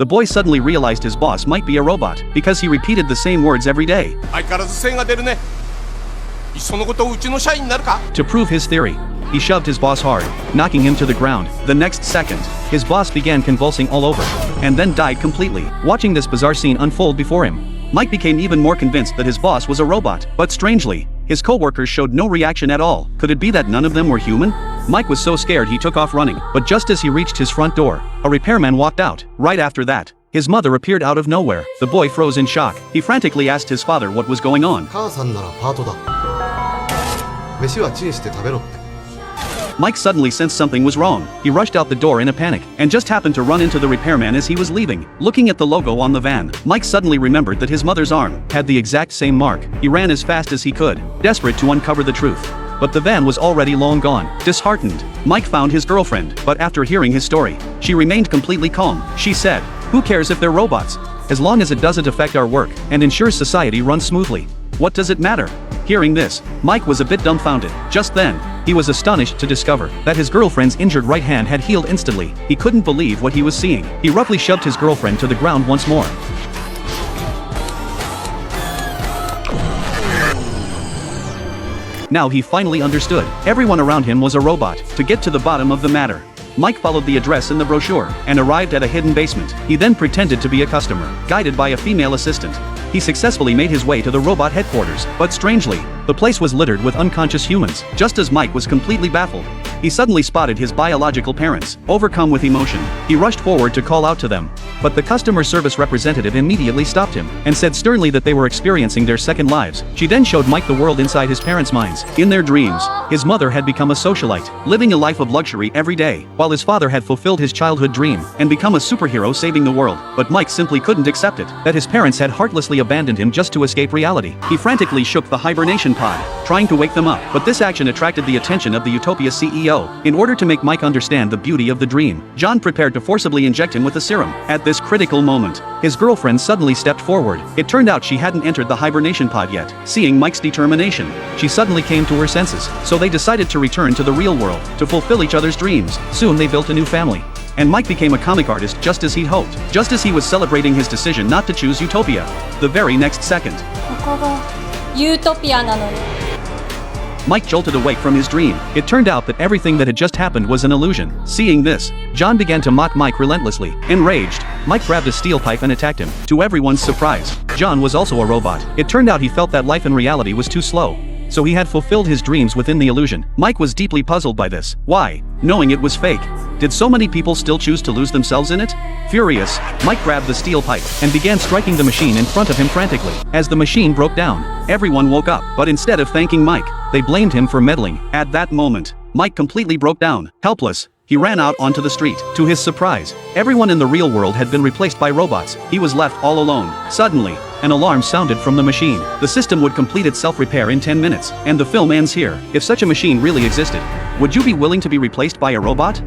The boy suddenly realized his boss might be a robot, because he repeated the same words every day. 相変わらず精が出るね。いっそのことうちの社員になるか。 To prove his theory, he shoved his boss hard, knocking him to the ground. The next second, his boss began convulsing all over, and then died completely. Watching this bizarre scene unfold before him, Mike became even more convinced that his boss was a robot. But strangely, his co-workers showed no reaction at all. Could it be that none of them were human? Mike was so scared he took off running, but just as he reached his front door, a repairman walked out. Right after that, his mother appeared out of nowhere. The boy froze in shock. He frantically asked his father what was going on. 母さんならパートだ。飯はチンして食べろって。 Mike suddenly sensed something was wrong. He rushed out the door in a panic, and just happened to run into the repairman as he was leaving. Looking at the logo on the van, Mike suddenly remembered that his mother's arm had the exact same mark. He ran as fast as he could, desperate to uncover the truth. But the van was already long gone. Disheartened, Mike found his girlfriend, but after hearing his story, she remained completely calm. She said, "Who cares if they're robots? As long as it doesn't affect our work and ensures society runs smoothly. What does it matter?" Hearing this, Mike was a bit dumbfounded. Just then, he was astonished to discover that his girlfriend's injured right hand had healed instantly. He couldn't believe what he was seeing. He roughly shoved his girlfriend to the ground once more. Now he finally understood. Everyone around him was a robot. To get to the bottom of the matter, Mike followed the address in the brochure and arrived at a hidden basement. He then pretended to be a customer, guided by a female assistant. He successfully made his way to the robot headquarters, but strangely, the place was littered with unconscious humans. Just as Mike was completely baffled, he suddenly spotted his biological parents. Overcome with emotion, he rushed forward to call out to them. But the customer service representative immediately stopped him and said sternly that they were experiencing their second lives. She then showed Mike the world inside his parents' minds. In their dreams, his mother had become a socialite, living a life of luxury every day, while his father had fulfilled his childhood dream and become a superhero saving the world. But Mike simply couldn't accept it, that his parents had heartlessly abandoned him just to escape reality. He frantically shook the hibernation pod, trying to wake them up, but this action attracted the attention of the Utopia CEO. In order to make Mike understand the beauty of the dream, John prepared to forcibly inject him with a serum. At this critical moment, his girlfriend suddenly stepped forward. It turned out she hadn't entered the hibernation pod yet. Seeing Mike's determination, she suddenly came to her senses, so they decided to return to the real world to fulfill each other's dreams. Soon they built a new family, and Mike became a comic artist just as he'd hoped. Just as he was celebrating his decision not to choose Utopia, the very next second, ここがユートピアなのよ。 Mike jolted awake from his dream. It turned out that everything that had just happened was an illusion. Seeing this, John began to mock Mike relentlessly. Enraged, Mike grabbed a steel pipe and attacked him. To everyone's surprise, John was also a robot. It turned out he felt that life in reality was too slow, so he had fulfilled his dreams within the illusion. Mike was deeply puzzled by this. Why, knowing it was fake, did so many people still choose to lose themselves in it? Furious, Mike grabbed the steel pipe and began striking the machine in front of him frantically. As the machine broke down, everyone woke up, but instead of thanking Mike, they blamed him for meddling. At that moment, Mike completely broke down. Helpless, he ran out onto the street. To his surprise, everyone in the real world had been replaced by robots. He was left all alone. Suddenly, an alarm sounded from the machine. The system would complete its self-repair in 10 minutes, and the film ends here. If such a machine really existed, would you be willing to be replaced by a robot?